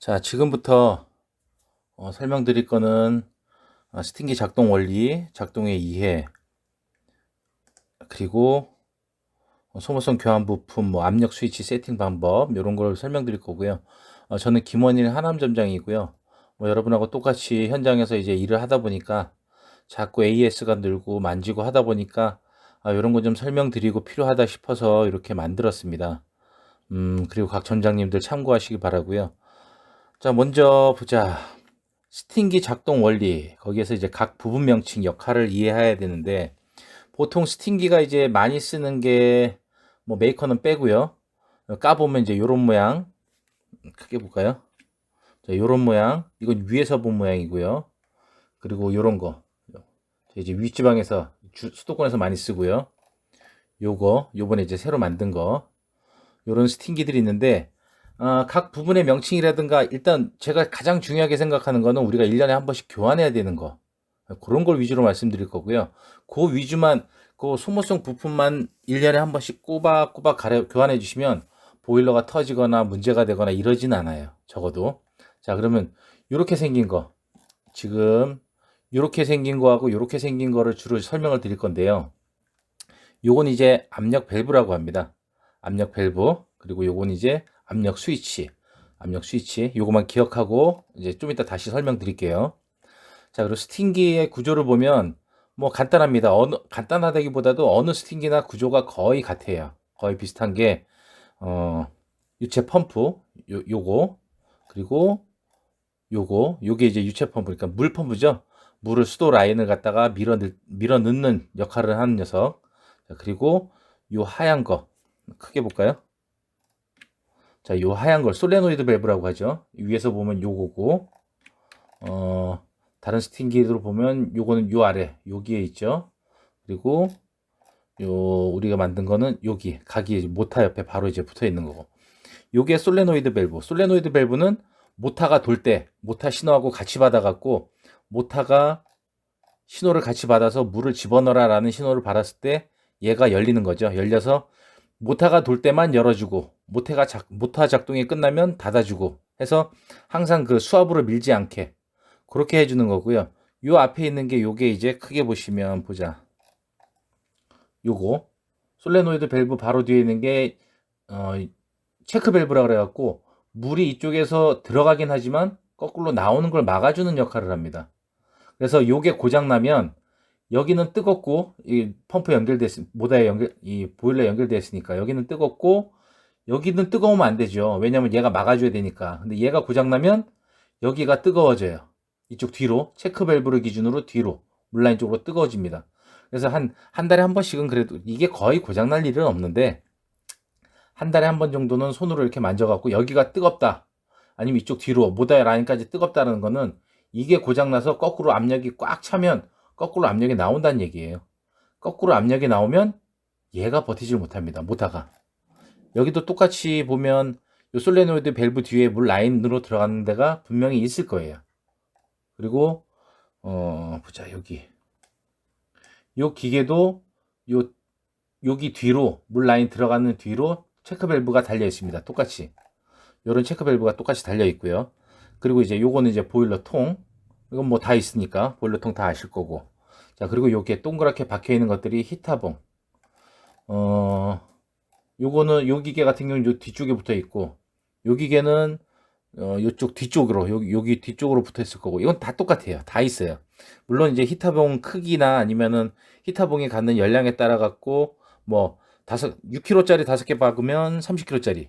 자, 지금부터 설명드릴 거는 스팅기 작동 원리, 작동의 이해, 그리고 소모성 교환 부품, 압력 스위치 세팅 방법 이런 걸 설명드릴 거고요. 저는 김원일 하남점장이고요. 여러분하고 똑같이 현장에서 이제 일을 하다 보니까 자꾸 AS가 늘고 만지고 하다 보니까 이런 거 좀 설명드리고 필요하다 싶어서 이렇게 만들었습니다. 그리고 각 점장님들 참고하시기 바라고요. 자, 먼저 보자. 스팅기 작동 원리, 거기에서 이제 각 부분 명칭 역할을 이해해야 되는데, 보통 스팅기가 이제 많이 쓰는 게 뭐 메이커는 빼고요. 까보면 이제 요런 모양, 크게 볼까요? 자, 요런 모양, 이건 위에서 본 모양이고요. 그리고 요런 거, 이제 윗지방에서 수도권에서 많이 쓰고요. 요번에 이제 새로 만든 거, 요런 스팅기들이 있는데, 각 부분의 명칭이라든가 일단 제가 가장 중요하게 생각하는 거는 우리가 1년에 한 번씩 교환해야 되는 거, 그런 걸 위주로 말씀드릴 거고요. 그 위주만, 그 소모성 부품만 1년에 한 번씩 꼬박꼬박 교환해 주시면 보일러가 터지거나 문제가 되거나 이러진 않아요. 적어도. 자, 그러면 이렇게 생긴 거, 지금 이렇게 생긴 거하고 이렇게 생긴 거를 주로 설명을 드릴 건데요. 요건 이제 압력 밸브라고 합니다. 압력 밸브. 그리고 요건 이제 압력 스위치. 압력 스위치. 요거만 기억하고 이제 좀 이따 다시 설명드릴게요. 자, 그리고 스팅기의 구조를 보면 뭐 간단합니다. 간단하다기보다도 어느 스팅기나 구조가 거의 같아요. 거의 비슷한 게 유체 펌프 요거, 그리고 요게 이제 유체 펌프, 그러니까 물 펌프죠. 물을 수도 라인을 갖다가 밀어 넣는 역할을 하는 녀석. 자, 그리고 요 하얀 거 크게 볼까요? 자, 요 하얀 걸 솔레노이드 밸브라고 하죠. 위에서 보면 요거고, 다른 스팅기로 보면 요거는 요 아래 여기에 있죠. 그리고 요 우리가 만든 거는 여기 각이 모타 옆에 바로 이제 붙어 있는 거고, 요게 솔레노이드 밸브. 솔레노이드 밸브는 모타가 돌 때 모타 신호하고 같이 받아갖고, 모타가 신호를 같이 받아서 물을 집어넣어라 라는 신호를 받았을 때 얘가 열리는 거죠. 열려서 모타가 돌 때만 열어주고, 모타 작동이 끝나면 닫아주고 해서 항상 그 수압으로 밀지 않게 그렇게 해주는 거고요. 요 앞에 있는 게 요게 이제 크게 보시면 보자. 요거 솔레노이드 밸브 바로 뒤에 있는 게 체크 밸브라 그래갖고 물이 이쪽에서 들어가긴 하지만 거꾸로 나오는 걸 막아주는 역할을 합니다. 그래서 요게 고장 나면 여기는 뜨겁고 이 펌프 모다에 이 보일러에 연결되어 있으니까 여기는 뜨겁고 여기는 뜨거우면 안 되죠. 왜냐면 얘가 막아줘야 되니까. 근데 얘가 고장 나면 여기가 뜨거워져요. 이쪽 뒤로 체크 밸브를 기준으로 뒤로 물라인 쪽으로 뜨거워집니다. 그래서 한 달에 한 번씩은, 그래도 이게 거의 고장 날 일은 없는데 한 달에 한 번 정도는 손으로 이렇게 만져갖고 여기가 뜨겁다, 아니면 이쪽 뒤로 모다의 라인까지 뜨겁다는 거는 이게 고장나서 거꾸로 압력이 꽉 차면 거꾸로 압력이 나온다는 얘기예요. 거꾸로 압력이 나오면 얘가 버티질 못합니다. 모타가. 여기도 똑같이 보면 요 솔레노이드 밸브 뒤에 물 라인으로 들어가는 데가 분명히 있을 거예요. 그리고 보자, 요 기계도 여기 뒤로 물 라인 들어가는 뒤로 체크 밸브가 달려 있습니다. 똑같이 요런 체크 밸브가 똑같이 달려 있고요. 그리고 이제 요거는 이제 보일러 통, 이건 뭐 다 있으니까 보일러 통 다 아실 거고. 자, 그리고 요게 동그랗게 박혀 있는 것들이 히타봉. 요거는 요 기계 같은 경우는 요 뒤쪽에 붙어 있고, 요 기계는 요쪽 뒤쪽으로, 여기 뒤쪽으로 붙어 있을 거고, 이건 다 똑같아요. 다 있어요. 물론 이제 히타봉 크기나 아니면은 히타봉이 갖는 열량에 따라 갖고 뭐 6kg짜리 5개 박으면 30kg짜리,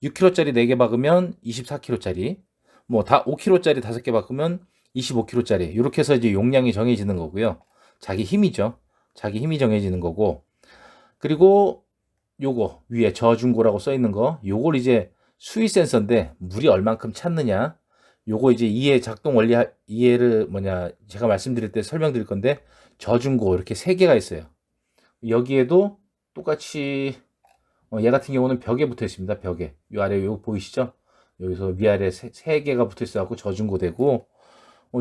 6kg짜리 4개 박으면 24kg짜리, 뭐 다 5kg짜리 5개 박으면 25kg짜리, 이렇게 해서 이제 용량이 정해지는 거고요. 자기 힘이죠. 자기 힘이 정해지는 거고. 그리고 요거 위에 저중고라고 써 있는 거, 요걸 이제 수위 센서인데 물이 얼만큼 찼느냐, 요거 이제 작동 원리 이해를 제가 말씀드릴 때 설명드릴 건데, 저중고 이렇게 세 개가 있어요. 여기에도 똑같이 얘 같은 경우는 벽에 붙어 있습니다. 벽에 요 아래 요 보이시죠? 여기서 위아래 세 개가 붙어 있어 갖고 저중고 되고,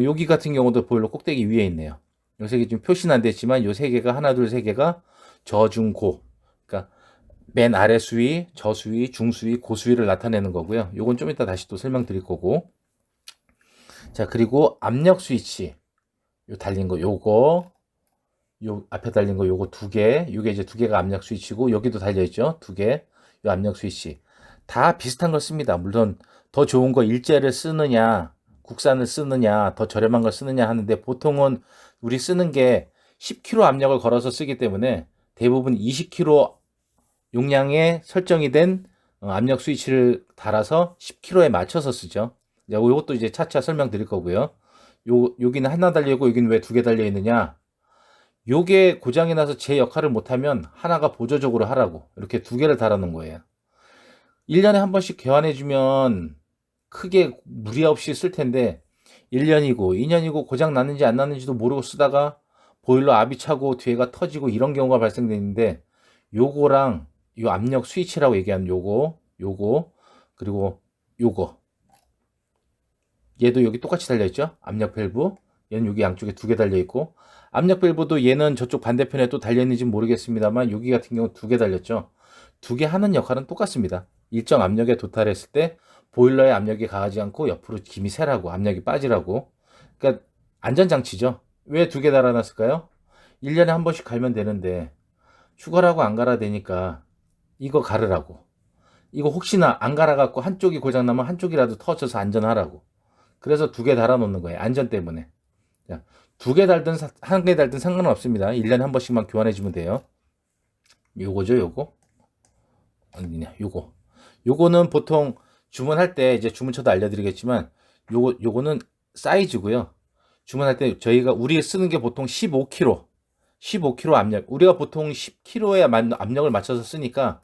여기 같은 경우도 보일러 꼭대기 위에 있네요. 요 세 개 지금 표시는 안 됐지만 요 세 개가 하나 둘 세 개가 저중고. 그러니까 맨 아래 수위, 저수위, 중수위, 고수위를 나타내는 거고요. 요건 좀 이따 다시 또 설명드릴 거고. 자, 그리고 압력 스위치. 요 달린 거 요거, 요 앞에 달린 거 요거 두 개. 요게 이제 두 개가 압력 스위치고 여기도 달려 있죠. 두 개. 요 압력 스위치. 다 비슷한 걸 씁니다. 물론 더 좋은 거 일제를 쓰느냐, 국산을 쓰느냐, 더 저렴한 걸 쓰느냐 하는데 보통은 우리 쓰는 게 10kg 압력을 걸어서 쓰기 때문에 대부분 20kg 용량에 설정이 된 압력 스위치를 달아서 10kg에 맞춰서 쓰죠. 이것도 이제 차차 설명드릴 거고요. 여기는 하나 달려 있고 여기는 왜 두 개 달려 있느냐? 요게 고장이 나서 제 역할을 못하면 하나가 보조적으로 하라고 이렇게 두 개를 달아놓은 거예요. 1년에 한 번씩 교환해주면 크게 무리 없이 쓸 텐데 1년이고 2년이고 고장 났는지 안 났는지도 모르고 쓰다가 보일러 압이 차고 뒤에가 터지고 이런 경우가 발생되는데 요거랑 요 압력 스위치라고 얘기하는 요거 그리고 요거 얘도 여기 똑같이 달려있죠. 압력 밸브 얘는 여기 양쪽에 두 개 달려있고 압력 밸브도 얘는 저쪽 반대편에 또 달려있는지 모르겠습니다만 여기 같은 경우 두 개 달렸죠. 두 개 하는 역할은 똑같습니다. 일정 압력에 도달했을 때 보일러의 압력이 가하지 않고 옆으로 김이 새라고 압력이 빠지라고. 그러니까 안전장치죠. 왜 두 개 달아놨을까요? 1년에 한 번씩 갈면 되는데 휴가라고 안 갈아 되니까 이거 가르라고. 이거 혹시나 안 갈아갖고 한쪽이 고장나면 한쪽이라도 터져서 안전하라고. 그래서 두 개 달아놓는 거예요. 안전 때문에. 두 개 달든 한 개 달든 상관없습니다. 1년에 한 번씩만 교환해주면 돼요. 요거죠, 요거. 아니냐, 요거는 보통 주문할 때 이제 주문처도 알려드리겠지만 요거는 사이즈고요. 주문할 때 저희가 우리 쓰는 게 보통 15kg 압력. 우리가 보통 10kg의 압력을 맞춰서 쓰니까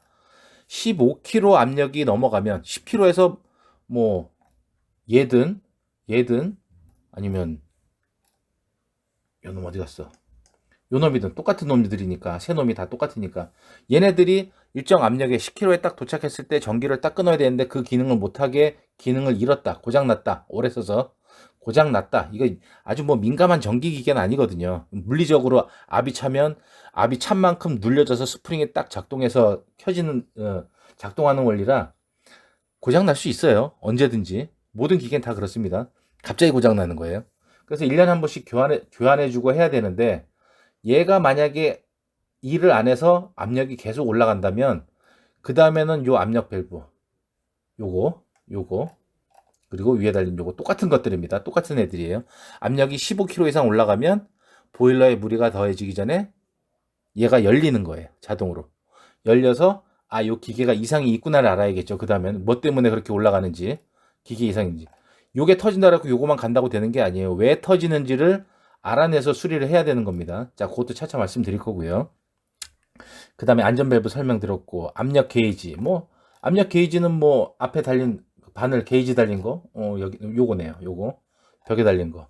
15kg 압력이 넘어가면 10kg에서 뭐 얘든 아니면 요놈 어디 갔어? 요 놈이든 똑같은 놈들이니까 세 놈이 다 똑같으니까 얘네들이 일정 압력에 10kg에 딱 도착했을 때 전기를 딱 끊어야 되는데 그 기능을 못하게 기능을 잃었다, 고장났다, 오래 써서 고장났다. 이거 아주 뭐 민감한 전기 기계는 아니거든요. 물리적으로 압이 차면 압이 찬 만큼 눌려져서 스프링이 딱 작동해서 켜지는 작동하는 원리라 고장 날 수 있어요. 언제든지 모든 기계는 다 그렇습니다. 갑자기 고장 나는 거예요. 그래서 1년에 한 번씩 교환해주고 해야 되는데 얘가 만약에 일을 안 해서 압력이 계속 올라간다면 그 다음에는 요 압력 밸브 요거 그리고 위에 달린 요거 똑같은 것들입니다. 똑같은 애들이에요. 압력이 15kg 이상 올라가면 보일러에 무리가 더해지기 전에 얘가 열리는 거예요. 자동으로 열려서 요 기계가 이상이 있구나를 알아야겠죠. 그 다음엔 뭐 때문에 그렇게 올라가는지 기계 이상인지 요게 터진다고 요거만 간다고 되는 게 아니에요. 왜 터지는지를 알아내서 수리를 해야 되는 겁니다. 자, 그것도 차차 말씀드릴 거고요. 그 다음에 안전밸브 설명드렸고 압력 게이지 압력 게이지는 뭐 앞에 달린 바늘 게이지 달린 거 여기 요거네요. 요거 벽에 달린 거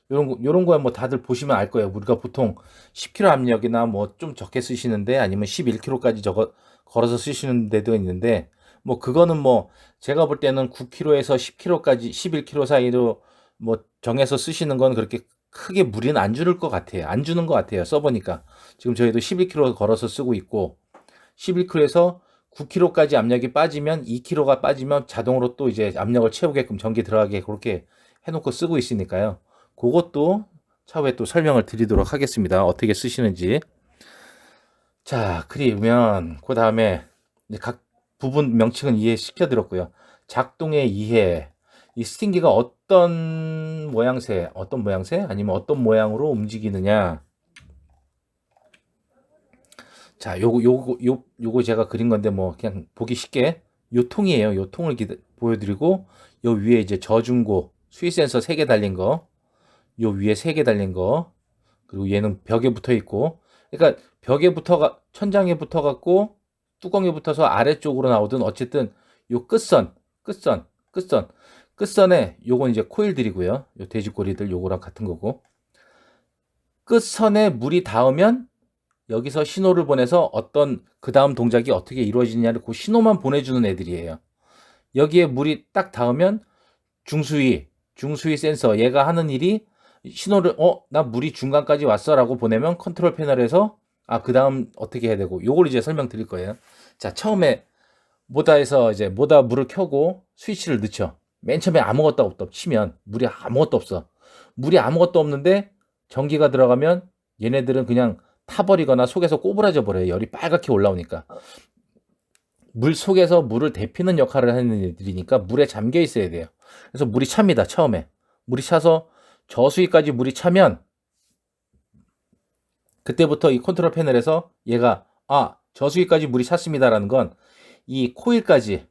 요런 거야 뭐 다들 보시면 알 거예요. 우리가 보통 10kg 압력이나 뭐 좀 적게 쓰시는데 아니면 11kg까지 걸어서 쓰시는 데도 있는데 뭐 그거는 뭐 제가 볼 때는 9kg에서 10kg까지 11kg 사이로 뭐 정해서 쓰시는 건 그렇게 크게 무리는 안 주는 것 같아요. 써보니까 지금 저희도 11kg 걸어서 쓰고 있고 11kg에서 9kg까지 압력이 빠지면 2kg가 빠지면 자동으로 또 이제 압력을 채우게끔 전기 들어가게 그렇게 해놓고 쓰고 있으니까요. 그것도 차후에 또 설명을 드리도록 하겠습니다. 어떻게 쓰시는지. 자, 그러면 그 다음에 각 부분 명칭은 이해시켜 드렸고요. 작동의 이해. 이 스팅기가 어떤 모양새 아니면 어떤 모양으로 움직이느냐. 자, 요거 제가 그린 건데 뭐 그냥 보기 쉽게 요 통이에요. 요 통을 보여드리고 요 위에 이제 저중고 수위 센서 3개 달린 거, 요 위에 3개 달린 거, 그리고 얘는 벽에 붙어 있고, 그러니까 천장에 붙어 갖고 뚜껑에 붙어서 아래쪽으로 나오든 어쨌든 요 끝선에 요건 이제 코일들이고요. 요 돼지꼬리들 요거랑 같은 거고. 끝선에 물이 닿으면 여기서 신호를 보내서 어떤 그 다음 동작이 어떻게 이루어지느냐를 그 신호만 보내주는 애들이에요. 여기에 물이 딱 닿으면 중수위 센서 얘가 하는 일이 신호를 나 물이 중간까지 왔어 라고 보내면 컨트롤 패널에서 그 다음 어떻게 해야 되고, 요걸 이제 설명드릴 거예요. 자, 처음에 모다에서 이제 모다 물을 켜고 스위치를 넣죠. 맨 처음에 아무것도 없다 치면 물이 아무것도 없어. 물이 아무것도 없는데 전기가 들어가면 얘네들은 그냥 타버리거나 속에서 꼬부라져 버려요. 열이 빨갛게 올라오니까. 물 속에서 물을 데피는 역할을 하는 애들이니까 물에 잠겨 있어야 돼요. 그래서 물이 찹니다. 처음에. 물이 차서 저수위까지 물이 차면 그때부터 이 컨트롤 패널에서 얘가 저수위까지 물이 찼습니다라는 건 이 코일까지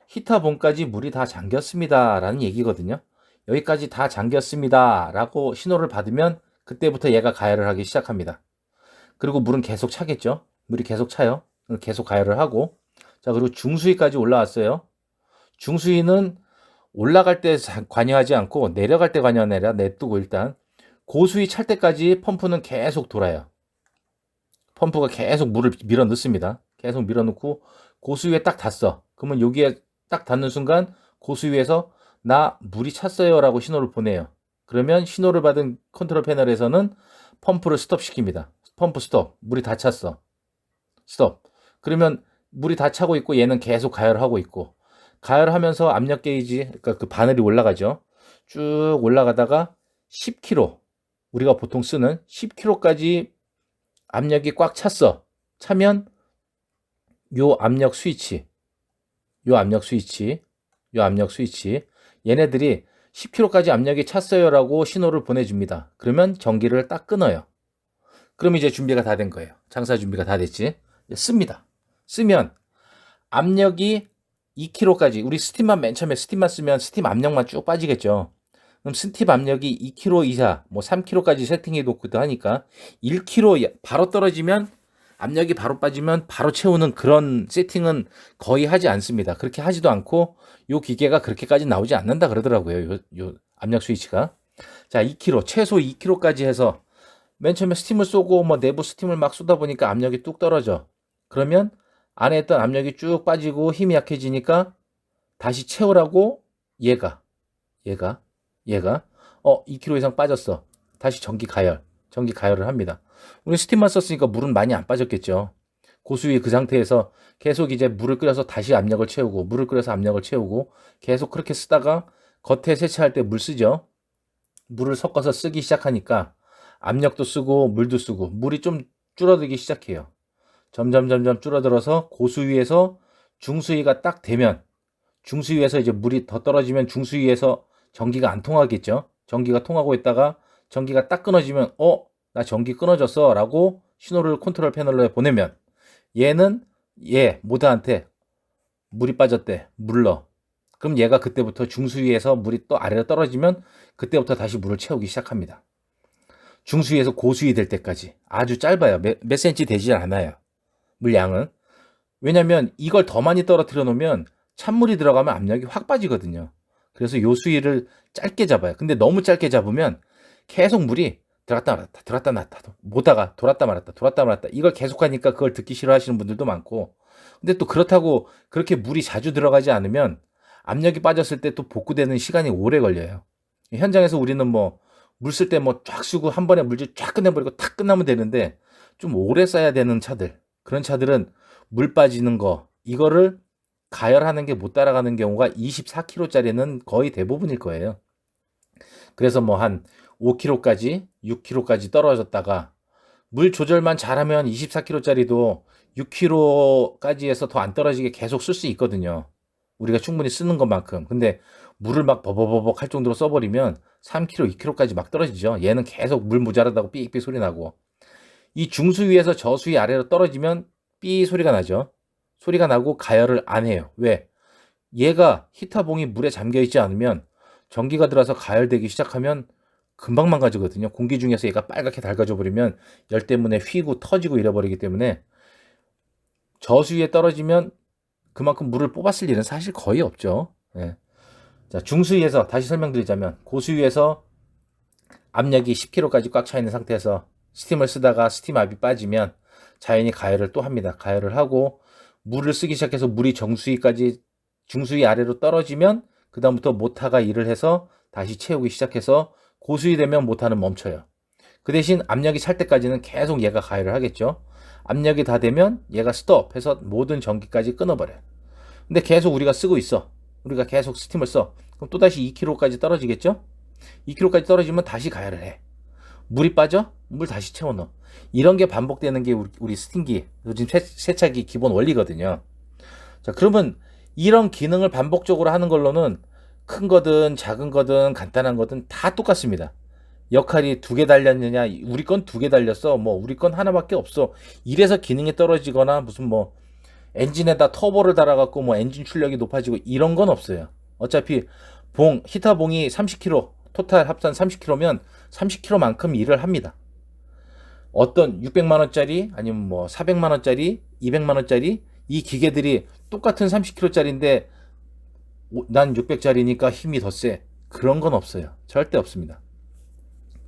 히터봉까지 물이 다 잠겼습니다 라는 얘기거든요. 여기까지 다 잠겼습니다 라고 신호를 받으면 그때부터 얘가 가열을 하기 시작합니다. 그리고 물은 계속 차겠죠. 물이 계속 차요. 계속 가열을 하고, 자, 그리고 중수위까지 올라왔어요. 중수위는 올라갈 때 관여하지 않고 내려갈 때 관여하는 애라 냅두고 일단 고수위 찰 때까지 펌프는 계속 돌아요. 펌프가 계속 물을 밀어 넣습니다. 계속 밀어 넣고 고수위에 딱 닿았어. 그러면 여기에 딱 닿는 순간 고수위에서 나 물이 찼어요 라고 신호를 보내요. 그러면 신호를 받은 컨트롤 패널에서는 펌프를 스톱 시킵니다. 펌프 스톱. 물이 다 찼어. 스톱. 그러면 물이 다 차고 있고 얘는 계속 가열하고 있고, 가열하면서 압력 게이지, 그러니까 그 바늘이 올라가죠. 쭉 올라가다가 10kg, 우리가 보통 쓰는 10kg까지 압력이 꽉 찼어. 차면 요 압력 스위치, 요 압력 스위치, 요 압력 스위치, 얘네들이 10kg까지 압력이 찼어요라고 신호를 보내줍니다. 그러면 전기를 딱 끊어요. 그럼 이제 준비가 다 된 거예요. 장사 준비가 다 됐지. 씁니다. 쓰면 압력이 2kg까지, 우리 스팀만 맨 처음에 스팀만 쓰면 스팀 압력만 쭉 빠지겠죠. 그럼 스팀 압력이 2kg 이하, 뭐 3kg까지 세팅해 놓기도 하니까 1kg 바로 떨어지면, 압력이 바로 빠지면 바로 채우는 그런 세팅은 거의 하지 않습니다. 그렇게 하지도 않고 요 기계가 그렇게까지 나오지 않는다 그러더라고요. 요 압력 스위치가. 자, 2kg, 최소 2kg까지 해서 맨 처음에 스팀을 쏘고 뭐 내부 스팀을 막 쏘다 보니까 압력이 뚝 떨어져. 그러면 안에 있던 압력이 쭉 빠지고 힘이 약해지니까 다시 채우라고 얘가 2kg 이상 빠졌어. 다시 전기 가열을 합니다. 우리 스팀만 썼으니까 물은 많이 안 빠졌겠죠. 고수위 그 상태에서 계속 이제 물을 끓여서 다시 압력을 채우고, 물을 끓여서 압력을 채우고, 계속 그렇게 쓰다가 겉에 세차할 때 물 쓰죠. 물을 섞어서 쓰기 시작하니까 압력도 쓰고 물도 쓰고 물이 좀 줄어들기 시작해요. 점점 줄어들어서 고수위에서 중수위가 딱 되면, 중수위에서 이제 물이 더 떨어지면 중수위에서 전기가 안 통하겠죠. 전기가 통하고 있다가 전기가 딱 끊어지면 나 전기 끊어졌어 라고 신호를 컨트롤 패널로에 보내면 얘는 모드한테 물이 빠졌대, 물러. 그럼 얘가 그때부터 중수위에서 물이 또 아래로 떨어지면 그때부터 다시 물을 채우기 시작합니다. 중수위에서 고수위 될 때까지 아주 짧아요. 몇 센치 되지 않아요. 물량은. 왜냐면 이걸 더 많이 떨어뜨려 놓으면 찬물이 들어가면 압력이 확 빠지거든요. 그래서 요 수위를 짧게 잡아요. 근데 너무 짧게 잡으면 계속 물이 들어갔다 말았다, 들어갔다 놨다, 모다가 돌았다 말았다, 이걸 계속 하니까 그걸 듣기 싫어하시는 분들도 많고, 근데 또 그렇다고 그렇게 물이 자주 들어가지 않으면 압력이 빠졌을 때 또 복구되는 시간이 오래 걸려요. 현장에서 우리는 뭐 물 쓸 때 뭐 쫙 쓰고 한 번에 물질 쫙 끝내버리고 탁 끝나면 되는데, 좀 오래 써야 되는 차들, 그런 차들은 물 빠지는 거, 이거를 가열하는 게 못 따라가는 경우가 24kg짜리는 거의 대부분일 거예요. 그래서 뭐 한 5kg까지, 6kg까지 떨어졌다가 물 조절만 잘하면 24kg짜리도 6kg까지 해서 더 안 떨어지게 계속 쓸 수 있거든요. 우리가 충분히 쓰는 것만큼. 근데 물을 막 버벅버벅 할 정도로 써버리면 3kg, 2kg까지 막 떨어지죠. 얘는 계속 물 모자라다고 삐삐 소리 나고, 이 중수위에서 저수위 아래로 떨어지면 삐 소리가 나죠. 소리가 나고 가열을 안 해요. 왜? 얘가 히터봉이 물에 잠겨 있지 않으면 전기가 들어서 가열되기 시작하면 금방 망가지거든요. 공기 중에서 얘가 빨갛게 달궈져 버리면 열 때문에 휘고 터지고 이래버리기 때문에 저수위에 떨어지면 그만큼 물을 뽑았을 일은 사실 거의 없죠. 예. 자, 중수위에서 다시 설명드리자면, 고수위에서 압력이 10kg까지 꽉 차 있는 상태에서 스팀을 쓰다가 스팀 압이 빠지면 자연히 가열을 또 합니다. 가열을 하고 물을 쓰기 시작해서 물이 정수위까지, 중수위 아래로 떨어지면 그 다음부터 모터가 일을 해서 다시 채우기 시작해서 고수위 되면 모터는 멈춰요. 그 대신 압력이 찰 때까지는 계속 얘가 가열을 하겠죠. 압력이 다 되면 얘가 스톱 해서 모든 전기까지 끊어버려요. 근데 계속 우리가 쓰고 있어. 우리가 계속 스팀을 써. 그럼 또다시 2kg까지 떨어지겠죠? 2kg까지 떨어지면 다시 가열을 해. 물이 빠져? 물 다시 채워 넣어. 이런 게 반복되는 게 우리 스팀기, 요즘 세차기 기본 원리거든요. 자, 그러면 이런 기능을 반복적으로 하는 걸로는 큰 거든 작은 거든 간단한 거든 다 똑같습니다. 역할이 2개 달렸느냐, 우리 건 2개 달렸어, 뭐 우리 건 하나밖에 없어, 이래서 기능이 떨어지거나 무슨 뭐 엔진에다 터보를 달아갖고 뭐 엔진 출력이 높아지고 이런 건 없어요. 어차피 히터 봉이 30kg, 토탈 합산 30kg면 30kg만큼 일을 합니다. 어떤 600만원짜리 아니면 뭐 400만원짜리 200만원짜리 이 기계들이 똑같은 30kg짜리인데 난 600짜리니까 힘이 더 세, 그런 건 없어요. 절대 없습니다.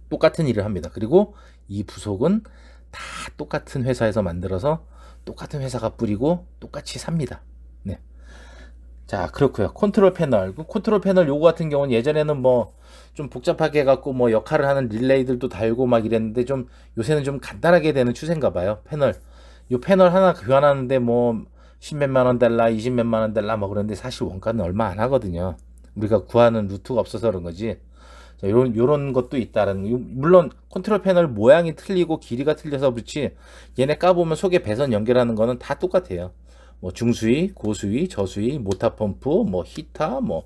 똑같은 일을 합니다. 그리고 이 부속은 다 똑같은 회사에서 만들어서 똑같은 회사가 뿌리고 똑같이 삽니다. 네. 자, 그렇고요. 컨트롤 패널. 컨트롤 패널 요거 같은 경우는 예전에는 뭐 좀 복잡하게 해갖고 뭐 역할을 하는 릴레이들도 달고 막 이랬는데 좀 요새는 좀 간단하게 되는 추세인가 봐요. 패널. 요 패널 하나 교환하는데 뭐 10몇만 원 달라, 20몇만 원 달라 뭐 그런데 사실 원가는 얼마 안 하거든요. 우리가 구하는 루트가 없어서 그런 거지. 자, 요런 것도 있다라는. 물론 컨트롤 패널 모양이 틀리고 길이가 틀려서 그렇지 얘네 까보면 속에 배선 연결하는 거는 다 똑같아요. 뭐 중수위, 고수위, 저수위, 모터 펌프, 뭐 히터, 뭐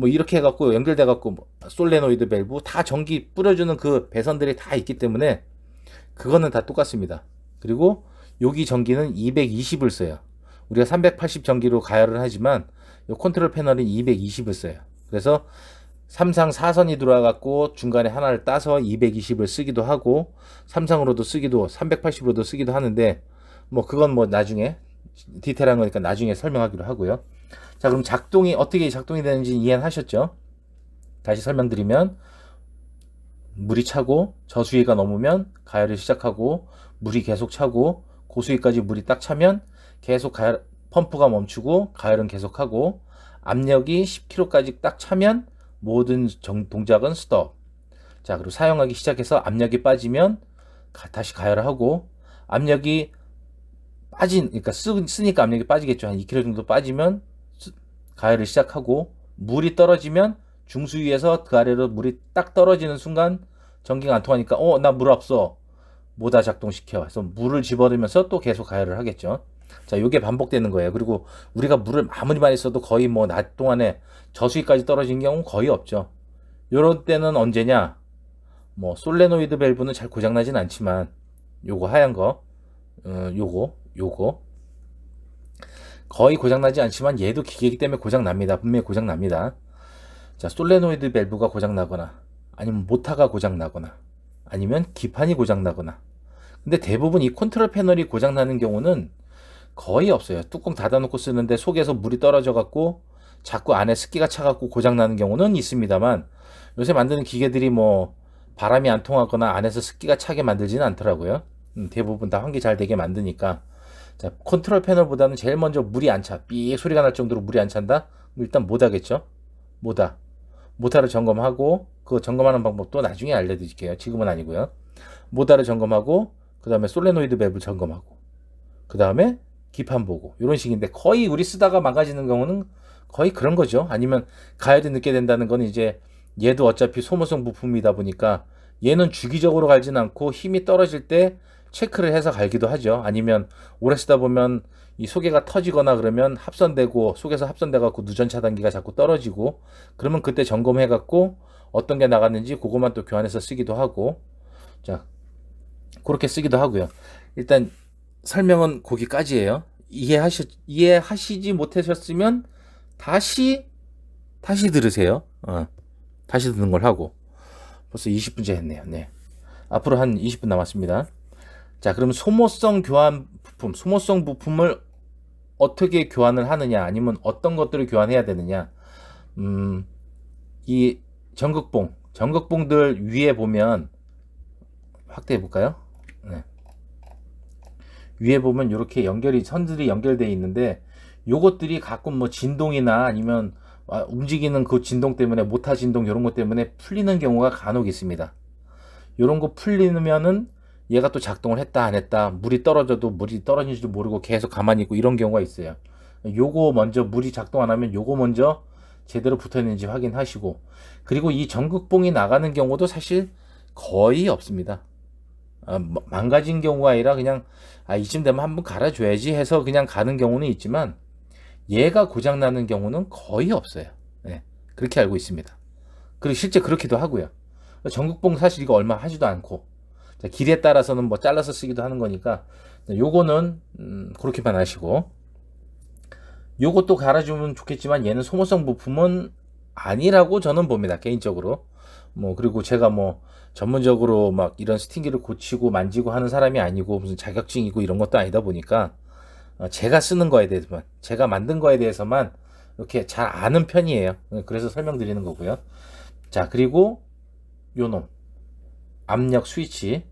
이렇게 해갖고 연결돼 갖고 뭐 솔레노이드 밸브 다 전기 뿌려주는 그 배선들이 다 있기 때문에 그거는 다 똑같습니다. 그리고 여기 전기는 220을 써요. 우리가 380 전기로 가열을 하지만 이 컨트롤 패널은 220을 써요. 그래서 3상 4선이 들어와갖고 중간에 하나를 따서 220을 쓰기도 하고 3상으로도 쓰기도 380으로도 쓰기도 하는데 뭐 그건 뭐 나중에 디테일한 거니까 나중에 설명하기로 하고요. 자, 그럼 어떻게 작동이 되는지 이해하셨죠? 다시 설명드리면 물이 차고 저수위가 넘으면 가열을 시작하고 물이 계속 차고 고수위까지 물이 딱 차면 계속 펌프가 멈추고 가열은 계속하고 압력이 10kg까지 딱 차면 모든 동작은 스톱. 자, 그리고 사용하기 시작해서 압력이 빠지면 다시 가열을 하고 압력이 그러니까 쓰니까 압력이 빠지겠죠. 한 2kg 정도 빠지면 가열을 시작하고 물이 떨어지면 중수위에서 그 아래로 물이 딱 떨어지는 순간 전기가 안 통하니까 나 물 없어. 모다 작동시켜. 그래서 물을 집어넣으면서 또 계속 가열을 하겠죠. 자, 요게 반복되는 거예요. 그리고 우리가 물을 아무리 많이 써도 거의 뭐 낮 동안에 저수위까지 떨어진 경우는 거의 없죠. 요런 때는 언제냐? 뭐 솔레노이드 밸브는 잘 고장나진 않지만 요거 하얀 거, 요거 거의 고장나지 않지만 얘도 기계이기 때문에 고장납니다. 분명히 고장납니다. 자, 솔레노이드 밸브가 고장나거나 아니면 모터가 고장나거나 아니면 기판이 고장나거나. 근데 대부분 이 컨트롤 패널이 고장나는 경우는 거의 없어요. 뚜껑 닫아놓고 쓰는데 속에서 물이 떨어져 갖고 자꾸 안에 습기가 차갖고 고장나는 경우는 있습니다만 요새 만드는 기계들이 뭐 바람이 안 통하거나 안에서 습기가 차게 만들지는 않더라고요. 대부분 다 환기 잘 되게 만드니까. 자, 컨트롤 패널보다는 제일 먼저 물이 안 차. 삐 소리가 날 정도로 물이 안 찬다? 일단 모다겠죠? 모타를 점검하고 그 점검하는 방법도 나중에 알려드릴게요. 지금은 아니고요. 모타를 점검하고 그 다음에 솔레노이드 밸브 점검하고 그 다음에 기판 보고 이런 식인데 거의 우리 쓰다가 망가지는 경우는 거의 그런 거죠. 아니면 가열이 늦게 된다는 건 이제 얘도 어차피 소모성 부품이다 보니까 얘는 주기적으로 갈진 않고 힘이 떨어질 때 체크를 해서 갈기도 하죠. 아니면 오래 쓰다 보면 이 소개가 터지거나 그러면 속에서 합선돼 갖고 누전 차단기가 자꾸 떨어지고 그러면 그때 점검해 갖고 어떤 게 나갔는지 그것만 또 교환해서 쓰기도 하고. 자, 그렇게 쓰기도 하고요. 일단 설명은 거기까지예요. 이해하시지 못하셨으면 다시 들으세요. 다시 듣는 걸 하고. 벌써 20분째 했네요. 네. 앞으로 한 20분 남았습니다. 자, 그럼 소모성 부품을 어떻게 교환을 하느냐, 아니면 어떤 것들을 교환해야 되느냐. 이 전극봉들 위에 보면 확대해 볼까요? 네. 위에 보면 이렇게 선들이 연결되어 있는데 요것들이 가끔 뭐 진동이나 아니면 움직이는 그 진동 때문에 모타 진동 이런 것 때문에 풀리는 경우가 간혹 있습니다. 이런 거 풀리면은 얘가 또 작동을 했다 안 했다, 물이 떨어져도 물이 떨어진지도 모르고 계속 가만히 있고 이런 경우가 있어요. 요거 먼저 물이 작동 안 하면 요거 먼저 제대로 붙어 있는지 확인하시고, 그리고 이 전극봉이 나가는 경우도 사실 거의 없습니다. 망가진 경우가 아니라 그냥 이쯤 되면 한번 갈아줘야지 해서 그냥 가는 경우는 있지만 얘가 고장 나는 경우는 거의 없어요. 네, 그렇게 알고 있습니다. 그리고 실제 그렇기도 하고요. 전극봉 사실 이거 얼마 하지도 않고, 길에 따라서는 뭐 잘라서 쓰기도 하는 거니까 요거는 그렇게만 하시고, 요것도 갈아주면 좋겠지만 얘는 소모성 부품은 아니라고 저는 봅니다, 개인적으로. 뭐 그리고 제가 뭐 전문적으로 막 이런 스팅기를 고치고 만지고 하는 사람이 아니고 무슨 자격증이고 이런 것도 아니다 보니까 제가 쓰는 거에 대해서만, 제가 만든 거에 대해서만 이렇게 잘 아는 편이에요. 그래서 설명드리는 거고요. 자, 그리고 요놈 압력 스위치,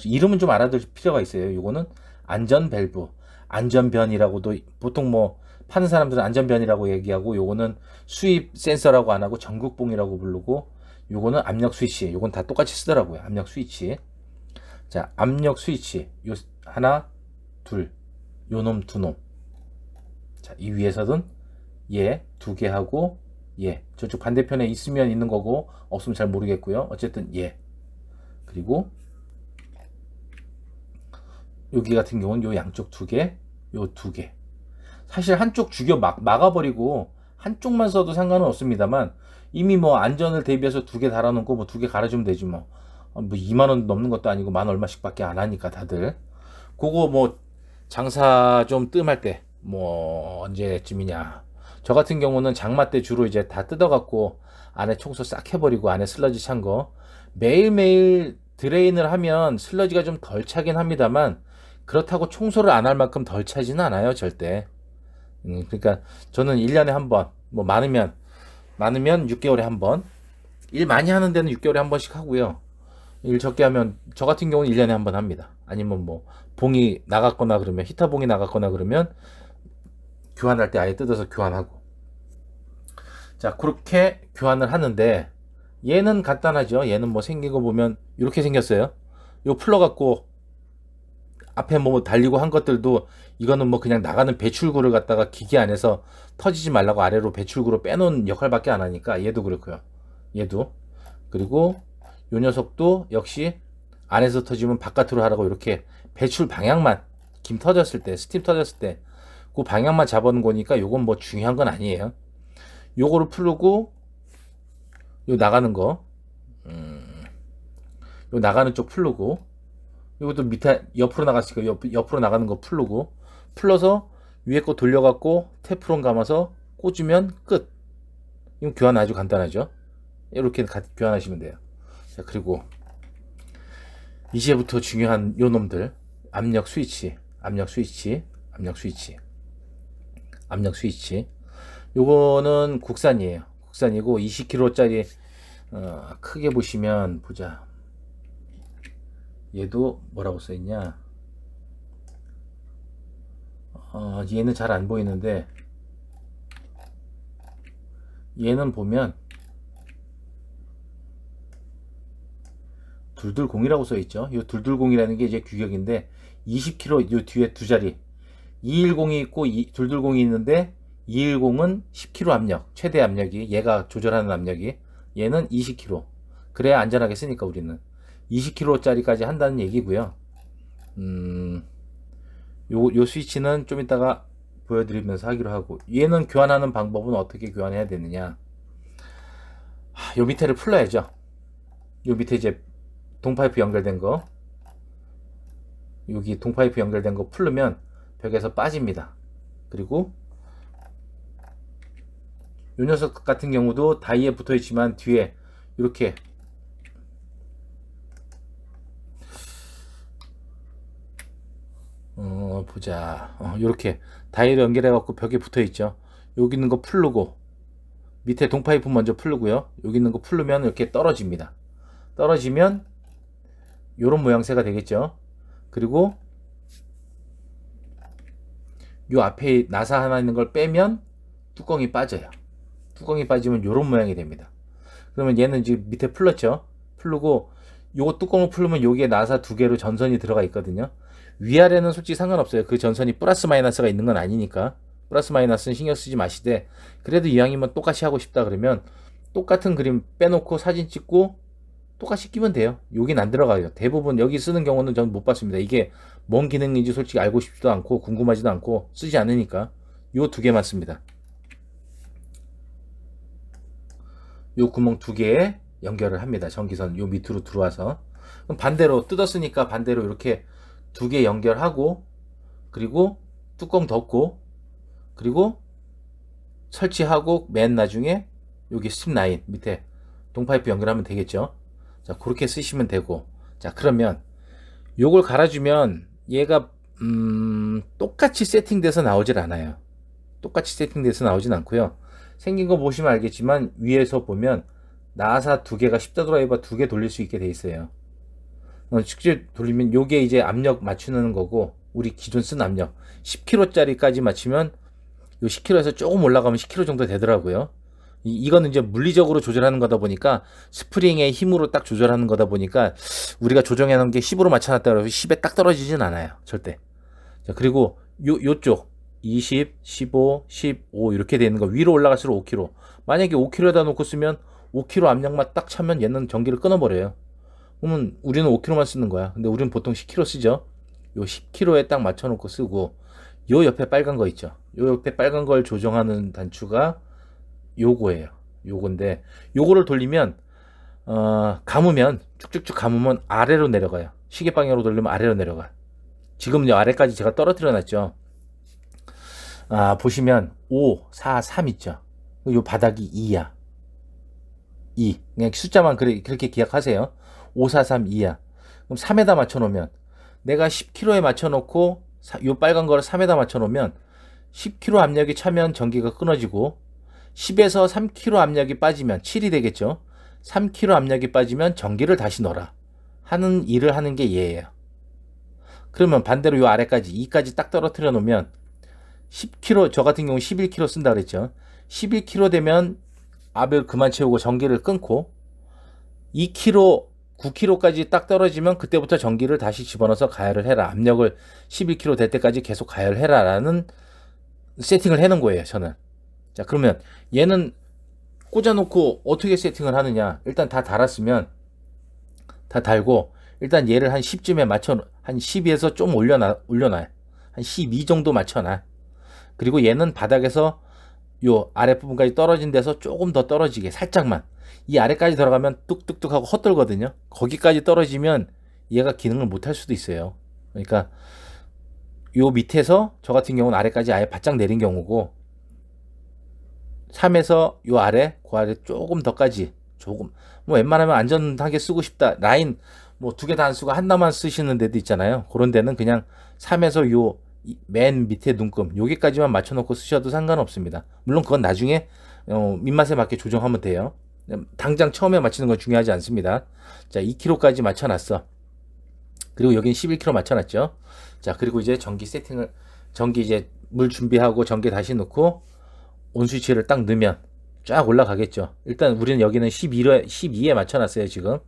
이름은 좀 알아둘 필요가 있어요. 요거는 안전 밸브, 안전변이라고도 보통 뭐 파는 사람들은 안전변이라고 얘기하고, 요거는 수입 센서라고 안 하고 전극봉이라고 부르고, 요거는 압력 스위치, 요건 다 똑같이 쓰더라고요. 압력 스위치. 자, 압력 스위치 요 하나 둘, 요놈 두 놈. 자, 이 위에서는 얘 두 개 하고, 얘 저쪽 반대편에 있으면 있는 거고 없으면 잘 모르겠고요. 어쨌든 얘, 그리고 여기 같은 경우는 요 양쪽 두 개, 요 두 개. 사실 한쪽 죽여 막아버리고 한쪽만 써도 상관은 없습니다만, 이미 뭐 안전을 대비해서 두 개 달아놓고 뭐 두 개 갈아주면 되지 뭐. 2만원 넘는 것도 아니고 만 얼마씩 밖에 안 하니까 다들. 그거 뭐 장사 좀 뜸할 때 뭐 언제쯤이냐, 저 같은 경우는 장마 때 주로 이제 다 뜯어갖고 안에 청소 싹 해버리고 안에 슬러지 찬 거 매일매일 드레인을 하면 슬러지가 좀 덜 차긴 합니다만, 그렇다고 청소를 안 할 만큼 덜 차지는 않아요, 절대. 그러니까 저는 1년에 한 번, 뭐 많으면 6개월에 한 번, 일 많이 하는 데는 6개월에 한 번씩 하고요. 일 적게 하면 저 같은 경우는 1년에 한 번 합니다. 아니면 뭐 봉이 나갔거나 그러면, 히터 봉이 나갔거나 그러면 교환할 때 아예 뜯어서 교환하고. 자, 그렇게 교환을 하는데 얘는 간단하죠. 얘는 뭐 생긴 거 보면 이렇게 생겼어요. 요 풀러 갖고 앞에 뭐 달리고 한 것들도, 이거는 뭐 그냥 나가는 배출구를 갖다가 기계 안에서 터지지 말라고 아래로 배출구로 빼놓은 역할밖에 안 하니까 얘도 그렇고요. 얘도. 그리고 요 녀석도 역시 안에서 터지면 바깥으로 하라고 이렇게 배출 방향만, 김 터졌을 때, 스팀 터졌을 때 그 방향만 잡아놓은 거니까 요건 뭐 중요한 건 아니에요. 요거를 풀고 요 나가는 거, 요 나가는 쪽 풀고, 이것도 밑에 옆으로 나갔으니까 옆으로 나가는 거 풀고, 풀러서 위에 거 돌려갖고 테프론 감아서 꽂으면 끝. 이건 교환 아주 간단하죠. 이렇게 교환하시면 돼요. 자, 그리고 이제부터 중요한 요 놈들, 압력 스위치, 압력 스위치, 압력 스위치, 압력 스위치. 요거는 국산이에요. 국산이고 20kg짜리. 크게 보시면 보자. 얘도 뭐라고 써있냐, 얘는 잘 안 보이는데, 얘는 보면 둘둘공이라고 써있죠. 이 둘둘공이라는 게 이제 규격인데 20kg 요 뒤에 두 자리 210이 있고 둘둘공이 있는데, 210은 10kg 압력, 최대 압력이, 얘가 조절하는 압력이, 얘는 20kg. 그래야 안전하게 쓰니까 우리는 20kg짜리까지 한다는 얘기고요. 요 스위치는 좀 이따가 보여드리면서 하기로 하고, 얘는 교환하는 방법은 어떻게 교환해야 되느냐, 요 밑에를 풀러야죠. 요 밑에 이제 동파이프 연결된 거, 여기 동파이프 연결된 거 풀르면 벽에서 빠집니다. 그리고 요 녀석 같은 경우도 다이에 붙어 있지만 뒤에 이렇게 보자. 이렇게 다이를 연결해 갖고 벽에 붙어 있죠. 여기 있는 거 풀르고, 밑에 동파이프 먼저 풀르고요. 여기 있는 거 풀르면 이렇게 떨어집니다. 떨어지면 요런 모양새가 되겠죠. 그리고 요 앞에 나사 하나 있는 걸 빼면 뚜껑이 빠져요. 뚜껑이 빠지면 요런 모양이 됩니다. 그러면 얘는 지금 밑에 풀렀죠. 풀르고 요거 뚜껑을 풀면 여기에 나사 두 개로 전선이 들어가 있거든요. 위아래는 솔직히 상관없어요. 그 전선이 플러스 마이너스가 있는 건 아니니까. 플러스 마이너스는 신경 쓰지 마시되, 그래도 이왕이면 똑같이 하고 싶다 그러면 똑같은 그림 빼놓고 사진 찍고 똑같이 끼면 돼요. 여긴 안 들어가요. 대부분 여기 쓰는 경우는 전 못 봤습니다. 이게 뭔 기능인지 솔직히 알고 싶지도 않고 궁금하지도 않고 쓰지 않으니까 요 두 개만 씁니다. 요 구멍 두 개에 연결을 합니다. 전기선 요 밑으로 들어와서. 그럼 반대로 뜯었으니까 반대로 이렇게 두 개 연결하고, 그리고 뚜껑 덮고, 그리고 설치하고 맨 나중에 여기 스팀 라인 밑에 동파이프 연결하면 되겠죠. 자, 그렇게 쓰시면 되고. 자, 그러면 요걸 갈아주면 얘가 똑같이 세팅돼서 나오질 않아요. 똑같이 세팅돼서 나오진 않고요. 생긴 거 보시면 알겠지만 위에서 보면 나사 두 개가 십자 드라이버 두 개 돌릴 수 있게 돼 있어요. 직접 돌리면 요게 이제 압력 맞추는 거고, 우리 기존 쓴 압력 10kg짜리까지 맞추면 요 10kg에서 조금 올라가면 10kg 정도 되더라고요. 이거는 이제 물리적으로 조절하는 거다 보니까, 스프링의 힘으로 딱 조절하는 거다 보니까 우리가 조정해 놓은 게 10으로 맞춰놨다 그래서 10에 딱 떨어지진 않아요. 절대. 자, 그리고 요쪽 20, 15, 15 이렇게 되는 거 위로 올라갈수록 5kg. 만약에 5kg에다 놓고 쓰면 5kg 압력만 딱 차면 얘는 전기를 끊어버려요. 그러면 우리는 5kg만 쓰는 거야. 근데 우리는 보통 10kg 쓰죠. 요 10kg에 딱 맞춰놓고 쓰고, 요 옆에 빨간 거 있죠. 요 옆에 빨간 걸 조정하는 단추가 요거예요. 요건데 요거를 돌리면 감으면 쭉쭉쭉 감으면 아래로 내려가요. 시계 방향으로 돌리면 아래로 내려가. 지금 요 아래까지 제가 떨어뜨려 놨죠. 보시면 5, 4, 3 있죠. 요 바닥이 2야. 2. 그냥 숫자만 그렇게 기억하세요. 5, 4, 3, 2야. 그럼 3에다 맞춰 놓으면, 내가 10kg에 맞춰 놓고 요 빨간 거를 3에다 맞춰 놓으면 10kg 압력이 차면 전기가 끊어지고, 10에서 3kg 압력이 빠지면 7이 되겠죠. 3kg 압력이 빠지면 전기를 다시 넣어라 하는 일을 하는 게 얘예요. 그러면 반대로 요 아래까지 2까지 딱 떨어뜨려 놓으면 10kg, 저 같은 경우 11kg 쓴다 그랬죠. 11kg 되면 압을 그만 채우고 전기를 끊고, 2kg, 9kg까지 딱 떨어지면 그때부터 전기를 다시 집어넣어서 가열을 해라. 압력을 11kg 될 때까지 계속 가열해라 라는 세팅을 해놓은 거예요, 저는. 자, 그러면 얘는 꽂아놓고 어떻게 세팅을 하느냐. 일단 다 달았으면 다 달고, 일단 얘를 한 10쯤에 맞춰, 한 10에서 좀 올려놔. 한 12 정도 맞춰놔. 그리고 얘는 바닥에서 요 아랫부분까지 떨어진 데서 조금 더 떨어지게 살짝만, 이 아래까지 들어가면 뚝뚝뚝 하고 헛돌거든요. 거기까지 떨어지면 얘가 기능을 못 할 수도 있어요. 그러니까 요 밑에서 저 같은 경우는 아래까지 아예 바짝 내린 경우고, 3에서 요 아래, 그 아래 조금 더까지, 조금, 뭐 웬만하면 안전하게 쓰고 싶다, 라인 뭐 두 개 다 안 쓰고 하나만 쓰시는 데도 있잖아요. 그런 데는 그냥 3에서 요 맨 밑에 눈금 여기까지만 맞춰놓고 쓰셔도 상관없습니다. 물론 그건 나중에 입맛에 맞게 조정하면 돼요. 당장 처음에 맞추는 건 중요하지 않습니다. 자, 2kg까지 맞춰놨어. 그리고 여긴 11kg 맞춰놨죠. 자, 그리고 이제 전기 세팅을, 전기 이제 물 준비하고 전기 다시 넣고 온 스위치를 딱 넣으면 쫙 올라가겠죠. 일단 우리는 여기는 12에 맞춰놨어요. 지금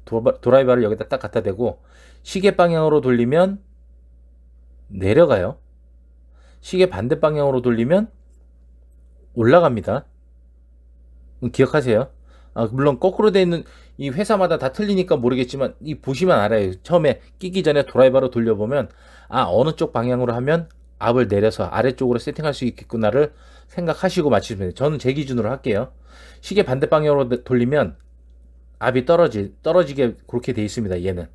드라이버를 여기다 딱 갖다 대고, 시계 방향으로 돌리면 내려가요. 시계 반대 방향으로 돌리면 올라갑니다. 기억하세요. 물론 거꾸로 되어 있는 이 회사마다 다 틀리니까 모르겠지만, 이 보시면 알아요. 처음에 끼기 전에 드라이버로 돌려보면 어느 쪽 방향으로 하면 압을 내려서 아래쪽으로 세팅할 수 있겠구나를 생각하시고 맞추시면 돼요. 저는 제 기준으로 할게요. 시계 반대 방향으로 돌리면 압이 떨어지게 그렇게 돼 있습니다. 얘는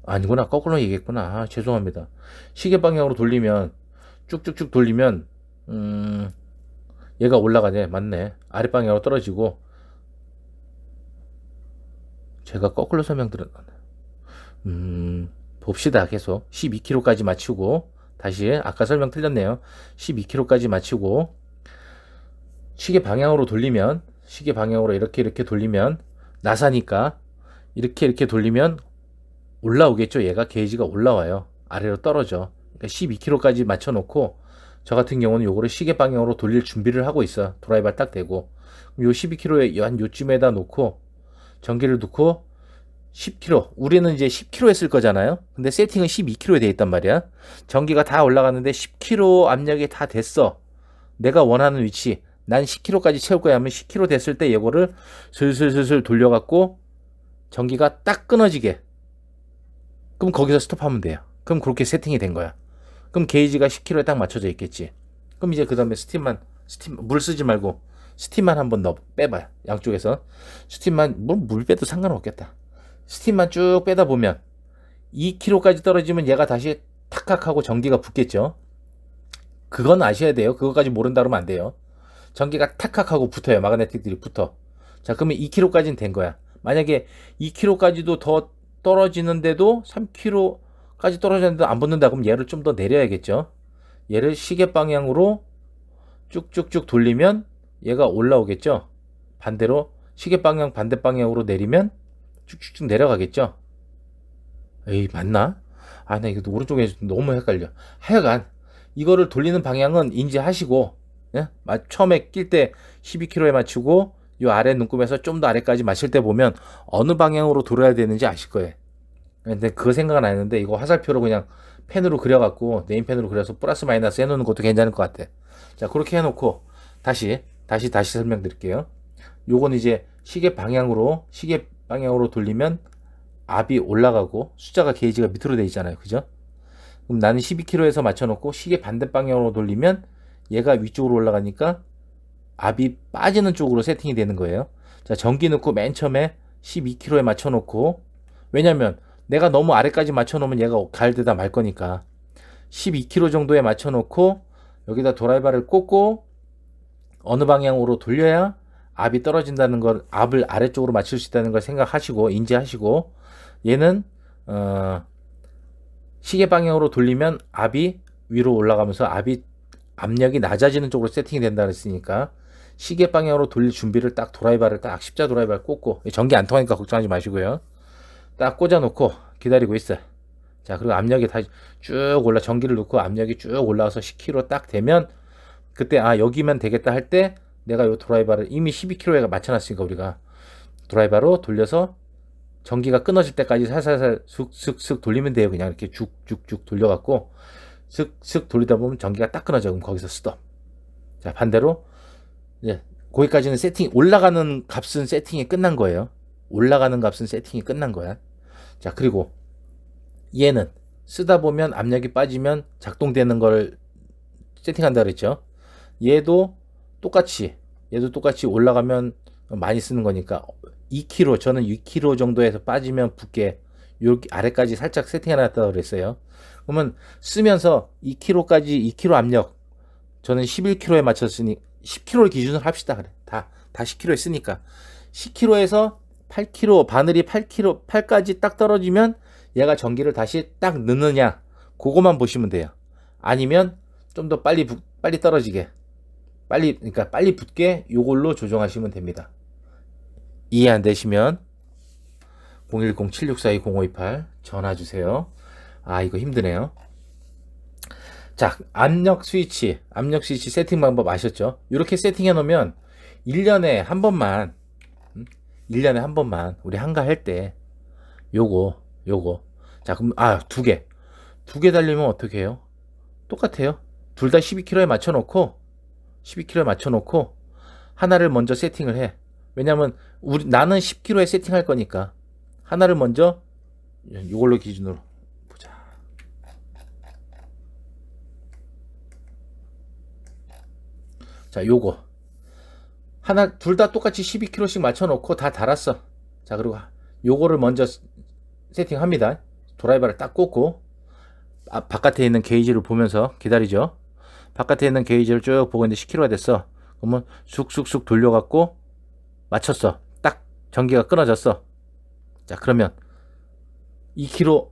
아니구나, 거꾸로 얘기했구나. 죄송합니다. 시계 방향으로 돌리면, 쭉쭉쭉 돌리면 얘가 올라가네. 맞네. 아랫 방향으로 떨어지고, 제가 거꾸로 설명드렸네. 봅시다. 계속 12kg까지 맞추고, 다시 아까 설명 틀렸네요. 12kg까지 맞추고, 시계 방향으로 돌리면, 시계 방향으로 이렇게 돌리면, 나사니까 이렇게 돌리면 올라오겠죠. 얘가 게이지가 올라와요. 아래로 떨어져. 그러니까 12kg까지 맞춰놓고, 저 같은 경우는 요거를 시계 방향으로 돌릴 준비를 하고 있어. 드라이버 딱 대고, 요 12kg에 한 요쯤에다 놓고 전기를 넣고 10kg. 우리는 이제 10kg에 쓸 거잖아요. 근데 세팅은 12kg에 돼 있단 말이야. 전기가 다 올라갔는데 10kg 압력이 다 됐어. 내가 원하는 위치. 난 10kg까지 채울 거야 하면 10kg 됐을 때 이거를 슬슬슬슬 돌려갖고 전기가 딱 끊어지게. 그럼 거기서 스톱하면 돼요. 그럼 그렇게 세팅이 된 거야. 그럼 게이지가 10kg에 딱 맞춰져 있겠지. 그럼 이제 그 다음에 스팀, 물 쓰지 말고 스팀만 한번 빼봐요. 양쪽에서. 스팀만, 물 빼도 상관없겠다. 스팀만 쭉 빼다 보면 2kg까지 떨어지면 얘가 다시 탁탁 하고 전기가 붙겠죠. 그건 아셔야 돼요. 그거까지 모른다 그러면 안 돼요. 전기가 탁탁 하고 붙어요. 마그네틱들이 붙어. 자, 그러면 2kg까지는 된 거야. 만약에 2kg까지도 더 떨어지는데도 3kg까지 떨어지는데도 안 붙는다 그럼 얘를 좀 더 내려야겠죠. 얘를 시계 방향으로 쭉쭉쭉 돌리면 얘가 올라오겠죠. 반대로 시계 방향 반대 방향으로 내리면 쭉쭉쭉 내려가겠죠. 에이, 맞나? 아, 나 이거 오른쪽에 너무 헷갈려. 하여간 이거를 돌리는 방향은 인지하시고, 예? 처음에 낄 때 12kg에 맞추고 요 아래 눈금에서 좀 더 아래까지 맞출 때 보면 어느 방향으로 돌아야 되는지 아실 거예요. 근데 그거 생각은 안 했는데 이거 화살표로 그냥 펜으로 그려갖고 네임펜으로 그려서 플러스 마이너스 해놓는 것도 괜찮을 것 같아. 자, 그렇게 해놓고 다시 설명드릴게요. 요건 이제 시계 방향으로 돌리면 압이 올라가고 숫자가 게이지가 밑으로 돼 있잖아요. 그죠? 그럼 나는 12kg에서 맞춰놓고 시계 반대 방향으로 돌리면 얘가 위쪽으로 올라가니까 압이 빠지는 쪽으로 세팅이 되는 거예요. 자, 전기 넣고 맨 처음에 12kg에 맞춰놓고, 왜냐면 내가 너무 아래까지 맞춰놓으면 얘가 갈대다 말 거니까 12kg 정도에 맞춰놓고 여기다 드라이버를 꽂고 어느 방향으로 돌려야 압이 떨어진다는 걸, 압을 아래쪽으로 맞출 수 있다는 걸 생각하시고 인지하시고, 얘는 시계 방향으로 돌리면 압이 위로 올라가면서 압력이 낮아지는 쪽으로 세팅이 된다 그랬으니까 시계 방향으로 돌릴 준비를 딱 드라이버를 딱 십자 드라이버를 꽂고, 전기 안 통하니까 걱정하지 마시고요. 딱 꽂아 놓고 기다리고 있어요. 자, 그리고 압력이 다시 쭉 전기를 넣고 압력이 쭉 올라와서 10kg 딱 되면 그때 여기면 되겠다 할 때 내가 요 드라이버를 이미 12kg에 맞춰놨으니까 우리가 드라이버로 돌려서 전기가 끊어질 때까지 살살살 슥슥슥 돌리면 돼요. 그냥 이렇게 쭉쭉쭉 돌려갖고 슥슥 돌리다 보면 전기가 딱 끊어져. 그럼 거기서 스톱. 자, 반대로 이제 거기까지는 올라가는 값은 세팅이 끝난 거예요. 올라가는 값은 세팅이 끝난 거야. 자, 그리고 얘는 쓰다 보면 압력이 빠지면 작동되는 걸 세팅한다 그랬죠. 얘도 똑같이 올라가면 많이 쓰는 거니까 2kg, 저는 2kg 정도에서 빠지면 붙게 이렇게 아래까지 살짝 세팅해놨다고 그랬어요. 그러면 쓰면서 2kg 압력, 저는 11kg에 맞췄으니 10kg를 기준으로 합시다. 그래. 다 10kg에 쓰니까 10kg에서 8kg, 바늘이 8까지 딱 떨어지면 얘가 전기를 다시 딱 넣느냐, 그거만 보시면 돼요. 아니면 좀 더 빨리 떨어지게, 그러니까 빨리 붙게 요걸로 조정하시면 됩니다. 이해 안 되시면 010-7642-0528 전화 주세요. 이거 힘드네요. 자, 압력 스위치 세팅 방법 아셨죠? 이렇게 세팅해 놓으면 1년에 한 번만 우리 한가할 때 요거 자, 그럼 두 개 달리면 어떻게 해요? 똑같아요. 둘 다 12kg에 맞춰놓고 하나를 먼저 세팅을 해. 왜냐면 나는 10kg에 세팅할 거니까 하나를 먼저 이걸로 기준으로 보자. 자, 요거 둘 다 똑같이 12kg씩 맞춰놓고 다 달았어. 자, 그리고 요거를 먼저 세팅합니다. 드라이버를 딱 꽂고 바깥에 있는 게이지를 보면서 기다리죠. 바깥에 있는 게이지를 쭉 보고 있는데 10kg가 됐어. 그러면 쑥쑥쑥 돌려갖고 맞췄어. 딱 전기가 끊어졌어. 자, 그러면 2kg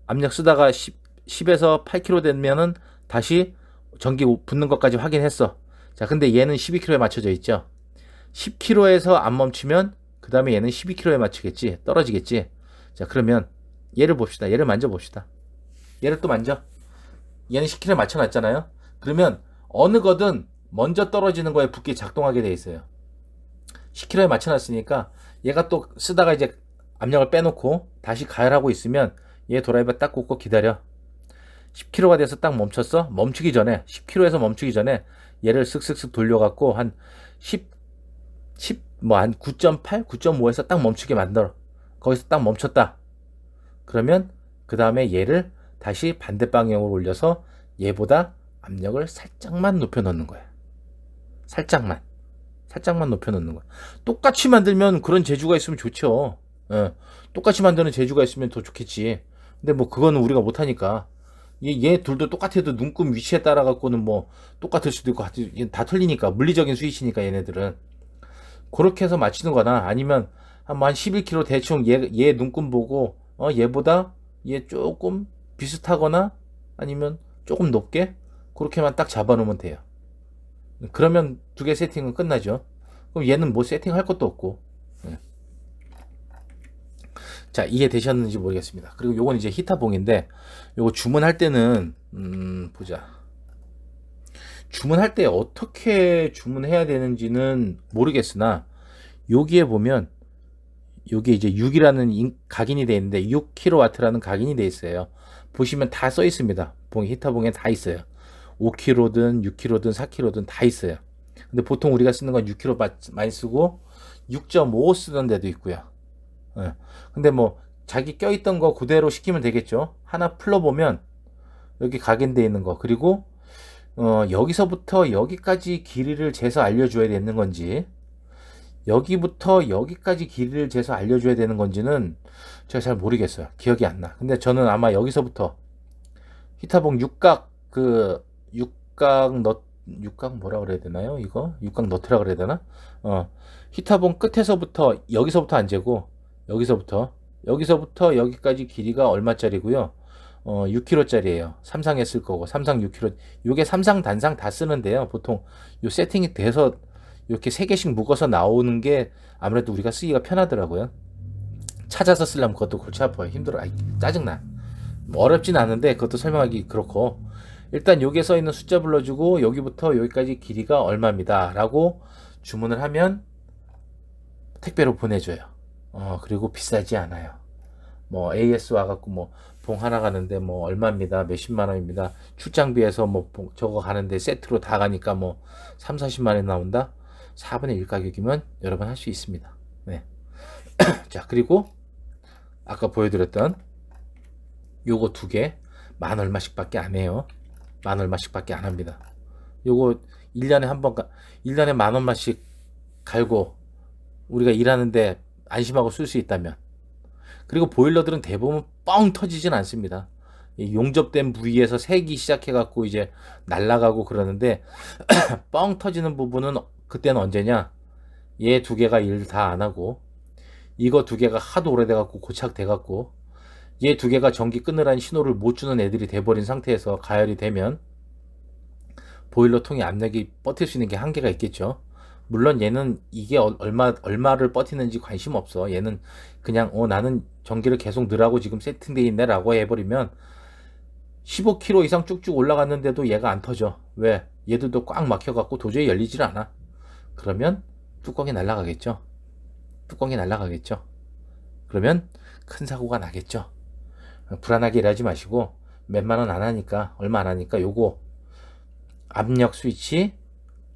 압력 쓰다가 10에서 8kg 되면은 다시 전기 붙는 것까지 확인했어. 자, 근데 얘는 12kg에 맞춰져 있죠. 10kg에서 안 멈추면 그 다음에 얘는 12kg에 맞추겠지. 떨어지겠지. 자, 그러면 얘를 봅시다. 얘를 만져봅시다. 얘를 또 만져. 얘는 10kg에 맞춰놨잖아요. 그러면 어느 거든 먼저 떨어지는 거에 붙게 작동하게 돼 있어요. 10kg에 맞춰놨으니까 얘가 또 쓰다가 이제 압력을 빼놓고 다시 가열하고 있으면 얘 드라이버 딱 꽂고 기다려. 10kg가 돼서 딱 멈췄어? 멈추기 전에 10kg에서 멈추기 전에 얘를 쓱쓱쓱 돌려갖고 한 10 뭐 한 9.8, 9.5에서 딱 멈추게 만들어. 거기서 딱 멈췄다. 그러면 그 다음에 얘를 다시 반대 방향으로 올려서 얘보다 압력을 살짝만 높여 넣는 거야. 살짝만 높여 넣는 거야. 똑같이 만들면 그런 재주가 있으면 좋죠. 예, 똑같이 만드는 재주가 있으면 더 좋겠지. 근데 뭐 그거는 우리가 못하니까 얘 둘도 똑같아도 눈금 위치에 따라 갖고는 뭐 똑같을 수도 있고 다 틀리니까 물리적인 수이치니까 얘네들은 그렇게 해서 맞추는 거나 아니면 한 11kg 대충 얘 눈금 보고 얘보다 얘 조금 비슷하거나 아니면 조금 높게 그렇게만 딱 잡아 놓으면 돼요. 그러면 두 개 세팅은 끝나죠. 그럼 얘는 뭐 세팅할 것도 없고. 네. 자, 이해되셨는지 모르겠습니다. 그리고 요건 이제 히타봉인데 요거 주문할 때는 보자. 주문할 때 어떻게 주문해야 되는지는 모르겠으나 여기에 보면 여기 이제 6이라는 각인이 되어 있는데 6kW라는 각인이 되어 있어요. 보시면 다 써 있습니다. 히타봉에 다 있어요. 5kg든 6kg든 4kg든 다 있어요. 근데 보통 우리가 쓰는 건 6kg 많이 쓰고 6.5 쓰는 데도 있고요. 예. 근데 뭐 자기 껴있던 거 그대로 시키면 되겠죠. 하나 풀러보면 여기 각인되어 있는 거 그리고 여기서부터 여기까지 길이를 재서 알려줘야 되는 건지 여기부터 여기까지 길이를 재서 알려줘야 되는 건지는 제가 잘 모르겠어요. 기억이 안 나. 근데 저는 아마 여기서부터 히타봉 육각 뭐라 그래야 되나요? 이거 육각 너트라 그래야 되나? 히타봉 끝에서부터 여기서부터 안 재고 여기서부터 여기까지 길이가 얼마짜리고요? 6kg짜리예요. 삼상에 쓸 거고 삼상 6kg. 요게 삼상 단상 다 쓰는데요. 보통 요 세팅이 돼서 이렇게 3개씩 묶어서 나오는 게 아무래도 우리가 쓰기가 편하더라고요. 찾아서 쓰려면 그것도 골치 아파요. 힘들어. 짜증나. 뭐 어렵진 않은데 그것도 설명하기 그렇고 일단 여기에 써 있는 숫자 불러주고 여기부터 여기까지 길이가 얼마입니다 라고 주문을 하면 택배로 보내줘요. 그리고 비싸지 않아요. 뭐 AS 와갖고 뭐 봉 하나 가는데 뭐 얼마입니다. 몇십만 원입니다. 출장비에서 뭐 저거 가는데 세트로 다 가니까 뭐 3, 40만 원 나온다. 4분의 1 가격이면 여러분 할 수 있습니다. 네. 자, 그리고 아까 보여드렸던 요거 두 개 만 얼마씩밖에 안 해요. 만 얼마씩밖에 안 합니다. 요거 1년에 한 번 1년에 만 원만씩 갈고 우리가 일하는데 안심하고 쓸 수 있다면 그리고 보일러들은 대부분 뻥 터지진 않습니다. 용접된 부위에서 색이 시작해 갖고 이제 날아가고 그러는데 뻥 터지는 부분은 그때는 언제냐? 얘 두 개가 일 다 안 하고 이거 두 개가 하도 오래돼 갖고 고착돼 갖고 얘 두 개가 전기 끊으라는 신호를 못 주는 애들이 돼버린 상태에서 가열이 되면 보일러 통의 압력이 버틸 수 있는 게 한계가 있겠죠. 물론 얘는 이게 얼마를 버티는지 관심 없어. 얘는 그냥 나는 전기를 계속 넣으라고 지금 세팅돼 있네 라고 해버리면 15kg 이상 쭉쭉 올라갔는데도 얘가 안 터져. 왜? 얘들도 꽉 막혀갖고 도저히 열리질 않아. 그러면 뚜껑이 날아가겠죠. 그러면 큰 사고가 나겠죠. 불안하게 일하지 마시고 몇만 원 안 하니까 얼마 안 하니까 요거 압력 스위치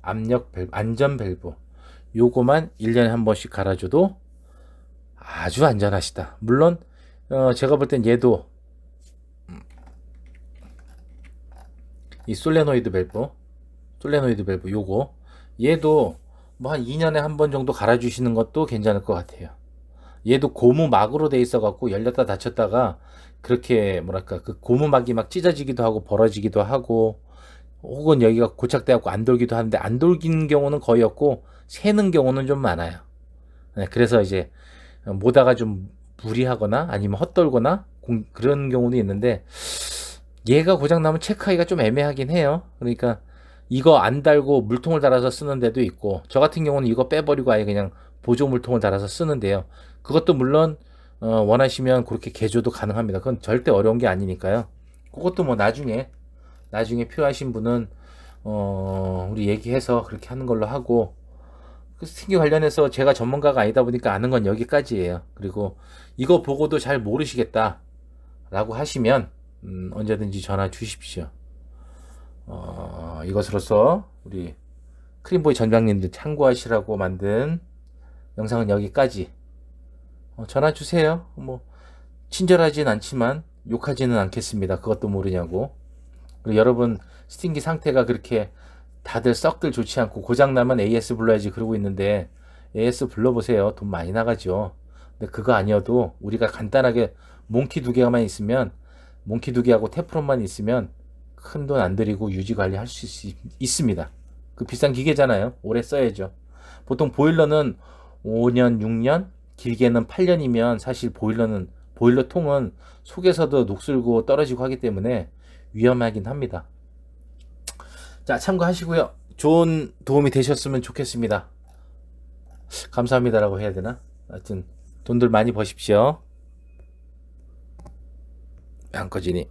압력 밸브, 안전 밸브 요거만 1년에 한 번씩 갈아줘도 아주 안전하시다. 물론 제가 볼 땐 얘도 이 솔레노이드 밸브 요거 얘도 뭐 한 2년에 한 번 정도 갈아주시는 것도 괜찮을 것 같아요. 얘도 고무막으로 돼 있어 갖고 열렸다 닫혔다가 그렇게 뭐랄까 그 고무막이 막 찢어지기도 하고 벌어지기도 하고 혹은 여기가 고착돼 갖고 안 돌기도 하는데 안 돌기는 경우는 거의 없고 새는 경우는 좀 많아요. 네, 그래서 이제 모다가 좀 무리하거나 아니면 헛돌거나 그런 경우도 있는데 얘가 고장 나면 체크하기가 좀 애매하긴 해요. 그러니까 이거 안 달고 물통을 달아서 쓰는 데도 있고 저 같은 경우는 이거 빼버리고 아예 그냥 보조 물통을 달아서 쓰는데요. 그것도 물론 원하시면 그렇게 개조도 가능합니다. 그건 절대 어려운 게 아니니까요. 그것도 뭐 나중에 필요하신 분은 우리 얘기해서 그렇게 하는 걸로 하고 그 스팅기 관련해서 제가 전문가가 아니다 보니까 아는 건 여기까지예요. 그리고 이거 보고도 잘 모르시겠다 라고 하시면 언제든지 전화 주십시오. 이것으로서 우리 크림보이 전장님들 참고하시라고 만든 영상은 여기까지. 전화 주세요. 뭐 친절하진 않지만 욕하지는 않겠습니다. 그것도 모르냐고. 그리고 여러분 스팅기 상태가 그렇게 다들 썩들 좋지 않고 고장나면 AS 불러야지 그러고 있는데 AS 불러보세요. 돈 많이 나가죠. 근데 그거 아니어도 우리가 간단하게 몽키 2개만 있으면, 몽키 2개하고 테프론만 있으면 큰 돈 안 들이고 유지 관리할 수 있습니다. 그 비싼 기계잖아요. 오래 써야죠. 보통 보일러는 5년, 6년, 길게는 8년이면 사실 보일러 통은 속에서도 녹슬고 떨어지고 하기 때문에 위험하긴 합니다. 자, 참고하시고요. 좋은 도움이 되셨으면 좋겠습니다. 감사합니다라고 해야 되나? 하여튼 돈들 많이 버십시오. 양꺼지니.